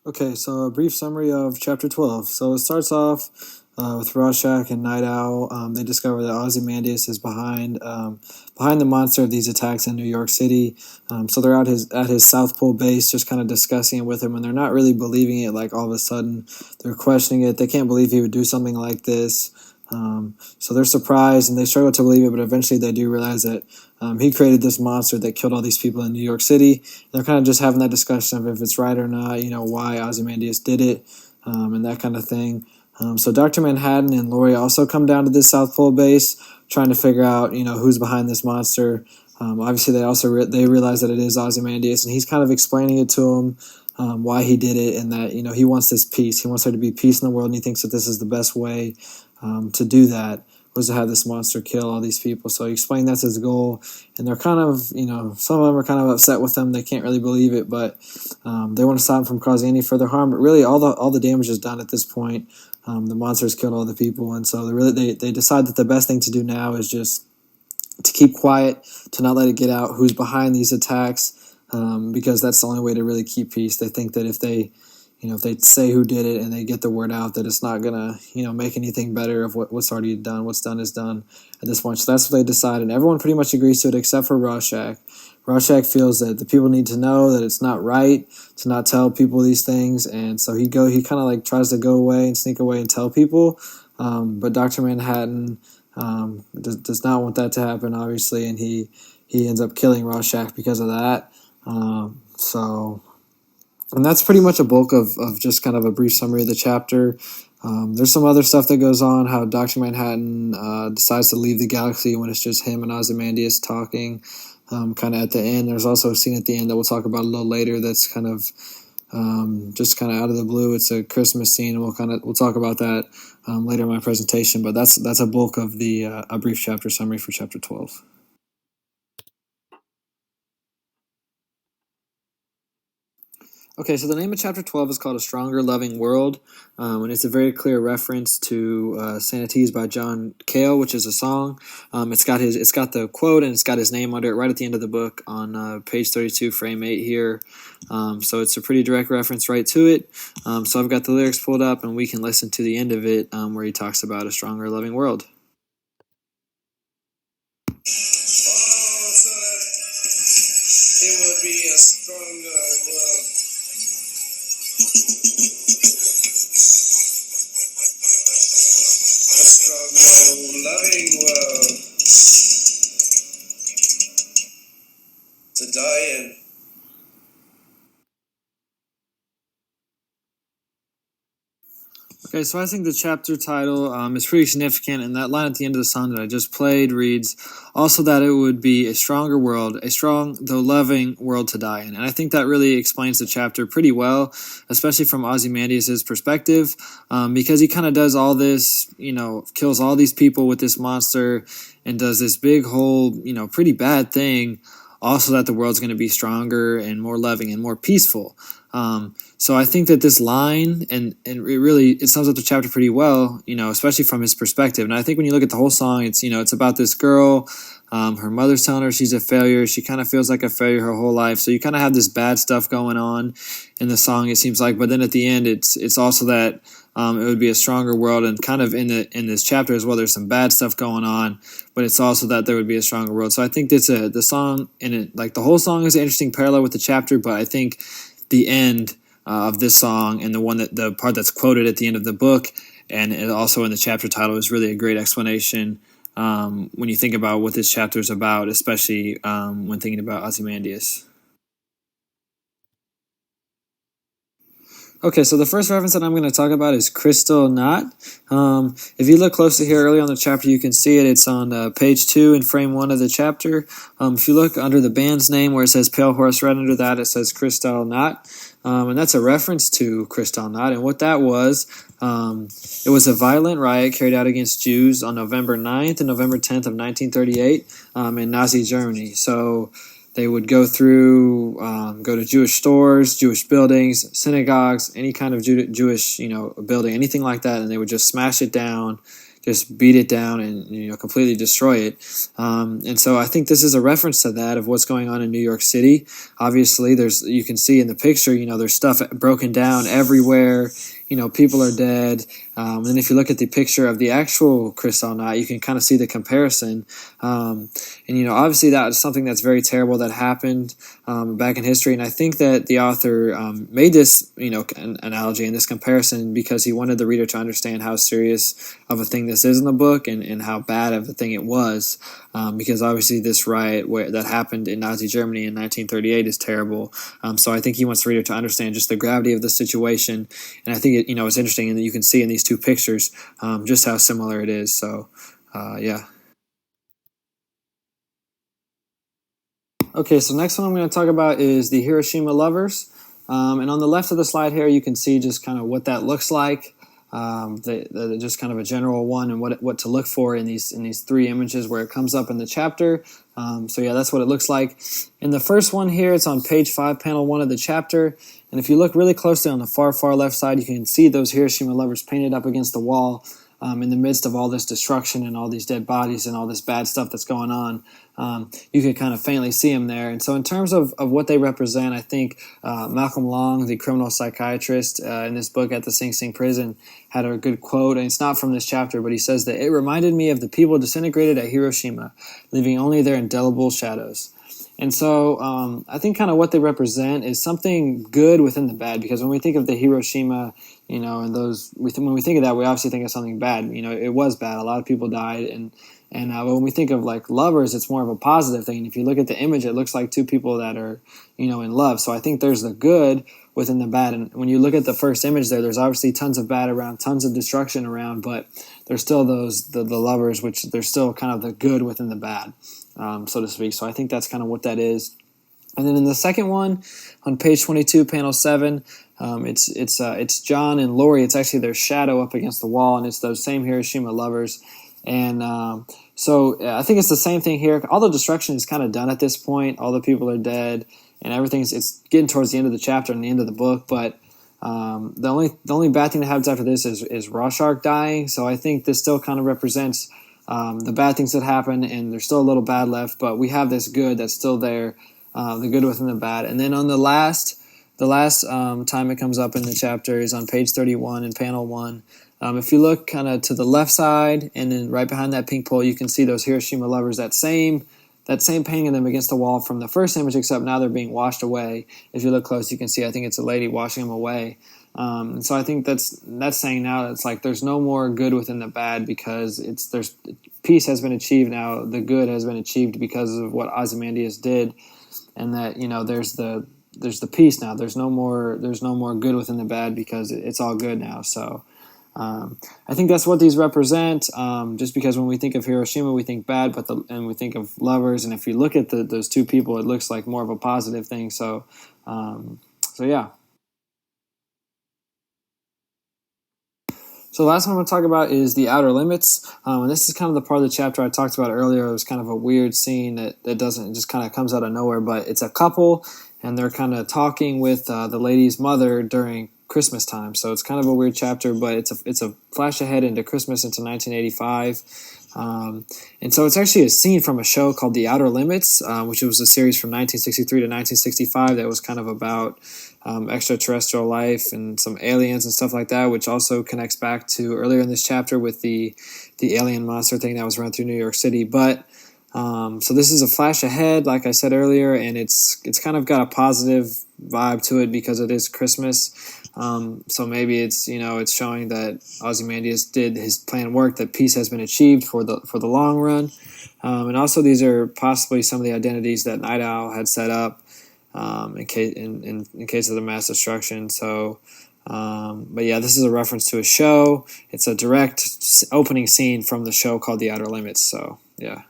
Okay, so a brief summary of chapter 12. So it starts off with Rorschach and Night Owl. They discover that Ozymandias is behind the monster of these attacks in New York City. So they're at his South Pole base, just kind of discussing it with him, and they're not really believing it. Like all of a sudden, they're questioning it. They can't believe he would do something like this. So they're surprised and they struggle to believe it, but eventually they do realize that he created this monster that killed all these people in New York City. They're kind of just having that discussion of if it's right or not, why Ozymandias did it, and that kind of thing. So Dr. Manhattan and Laurie also come down to this South Pole base, trying to figure out, who's behind this monster. Obviously, they realize that it is Ozymandias, and he's kind of explaining it to them, why he did it, and that he wants this peace. He wants there to be peace in the world, and he thinks that this is the best way to do that, was to have this monster kill all these people. So he explained that's his goal, and they're kind of, some of them are kind of upset with him. They can't really believe it, but they want to stop him from causing any further harm. But really, all the damage is done at this point. The monster's killed all the people, and so they decide that the best thing to do now is just to keep quiet, to not let it get out who's behind these attacks, because that's the only way to really keep peace. They think that if they say who did it and they get the word out, that it's not gonna, make anything better of what's already done. What's done is done at this point. So that's what they decide, and everyone pretty much agrees to it except for Rorschach. Rorschach feels that the people need to know that it's not right to not tell people these things, and so he kind of like tries to go away and sneak away and tell people, but Dr. Manhattan does not want that to happen, obviously, and he ends up killing Rorschach because of that. And that's pretty much a bulk of just kind of a brief summary of the chapter. There's some other stuff that goes on, how Dr. Manhattan decides to leave the galaxy when it's just him and Ozymandias talking, kind of at the end. There's also a scene at the end that we'll talk about a little later that's kind of just kind of out of the blue. It's a Christmas scene, and we'll talk about that later in my presentation, but that's a bulk of a brief chapter summary for chapter 12. Okay, so the name of chapter 12 is called A Stronger Loving World, and it's a very clear reference to Sanities by John Cale, which is a song. It's got the quote, and it's got his name under it right at the end of the book on page 32, frame 8 here. So it's a pretty direct reference right to it. So I've got the lyrics pulled up, and we can listen to the end of it where he talks about a stronger loving world. So that it would be a stronger world. A stronger, loving world to die in. Okay, so I think the chapter title is pretty significant, and that line at the end of the song that I just played reads, also that it would be a stronger world, a strong though loving world to die in. And I think that really explains the chapter pretty well, especially from Ozymandias' perspective, because he kind of does all this, kills all these people with this monster and does this big whole, pretty bad thing, also that the world's going to be stronger and more loving and more peaceful. So I think that this line, and it sums up the chapter pretty well, especially from his perspective. And I think when you look at the whole song, it's about this girl. Her mother's telling her she's a failure. She kind of feels like a failure her whole life. So you kind of have this bad stuff going on in the song, it seems like. But then at the end, it's also that it would be a stronger world, and kind of in this chapter as well, there's some bad stuff going on, but it's also that there would be a stronger world. So I think the song, and the whole song is an interesting parallel with the chapter, but I think the end of this song and the part that's quoted at the end of the book and also in the chapter title is really a great explanation when you think about what this chapter is about, especially when thinking about Ozymandias. Okay, so the first reference that I'm going to talk about is Crystal Knot. If you look closely here early on the chapter, you can see it. It's on page 2 in frame 1 of the chapter. If you look under the band's name where it says Pale Horse, right under that it says Crystal Knot. And that's a reference to Kristallnacht. And what that was, it was a violent riot carried out against Jews on November 9th and November 10th of 1938 in Nazi Germany. So they would go to Jewish stores, Jewish buildings, synagogues, any kind of Jewish, building, anything like that, and they would just smash it down, just beat it down and completely destroy it. And so I think this is a reference to that of what's going on in New York City. Obviously, you can see in the picture, there's stuff broken down everywhere. People are dead. And if you look at the picture of the actual Kristallnacht, you can kind of see the comparison. And obviously that is something that's very terrible that happened back in history. And I think that the author made this, an analogy and this comparison because he wanted the reader to understand how serious of a thing this is in the book and how bad of a thing it was. Because obviously this riot that happened in Nazi Germany in 1938 is terrible. So I think he wants the reader to understand just the gravity of the situation. And I think it's interesting that you can see in these two pictures just how similar it is. So, yeah. Okay, so next one I'm going to talk about is the Hiroshima lovers. And on the left of the slide here, you can see just kind of what that looks like. Just kind of a general one and what to look for in these three images where it comes up in the chapter. So yeah, that's what it looks like. In the first one here, it's on page 5, panel 1 of the chapter. And if you look really closely on the far left side, you can see those Hiroshima lovers painted up against the wall in the midst of all this destruction and all these dead bodies and all this bad stuff that's going on. You can kind of faintly see them there. And so in terms of what they represent, I think Malcolm Long, the criminal psychiatrist in this book at the Sing Sing prison, had a good quote, and it's not from this chapter, but he says that it reminded me of the people disintegrated at Hiroshima, leaving only their indelible shadows. And so I think kind of what they represent is something good within the bad, because when we think of the Hiroshima, and those, when we think of that, we obviously think of something bad. It was bad. A lot of people died, and when we think of like lovers, it's more of a positive thing. And if you look at the image, it looks like two people that are, in love. So I think there's the good within the bad. And when you look at the first image there's obviously tons of bad around, tons of destruction around, but there's still the lovers, which there's still kind of the good within the bad, so to speak. So I think that's kind of what that is. And then in the second one, on page 22, panel 7, it's John and Lori. It's actually their shadow up against the wall, and it's those same Hiroshima lovers. And so I think it's the same thing here. All the destruction is kind of done at this point. All the people are dead, and it's getting towards the end of the chapter and the end of the book. But the only bad thing that happens after this is Rorschach dying. So I think this still kind of represents the bad things that happen, and there's still a little bad left. But we have this good that's still there, the good within the bad. And then on the last time it comes up in the chapter is on page 31 in panel 1. If you look kind of to the left side and then right behind that pink pole, you can see those Hiroshima lovers, that same painting of them against the wall from the first image, except now they're being washed away. If you look close, you can see, I think it's a lady washing them away. And so I think that's saying now it's like there's no more good within the bad, because there's peace has been achieved now. The good has been achieved because of what Ozymandias did, and that there's the peace now. There's no more good within the bad, because it's all good now. So I think that's what these represent. Just because when we think of Hiroshima, we think bad, and we think of lovers. And if you look at those two people, it looks like more of a positive thing. So yeah. So the last one I'm going to talk about is the outer limits. And this is kind of the part of the chapter I talked about earlier. It was kind of a weird scene that doesn't, it just kind of comes out of nowhere. But it's a couple, and they're kind of talking with the lady's mother during Christmas time. So it's kind of a weird chapter, but it's a flash ahead into Christmas, into 1985. And so it's actually a scene from a show called The Outer Limits, which was a series from 1963 to 1965 that was kind of about extraterrestrial life and some aliens and stuff like that, which also connects back to earlier in this chapter with the alien monster thing that was run through New York City. But so this is a flash ahead, like I said earlier, and it's kind of got a positive vibe to it because it is Christmas. So maybe it's it's showing that Ozymandias did his plan work, that peace has been achieved for the long run, and also these are possibly some of the identities that Night Owl had set up in case of the mass destruction. So, but yeah, this is a reference to a show. It's a direct opening scene from the show called The Outer Limits. So yeah.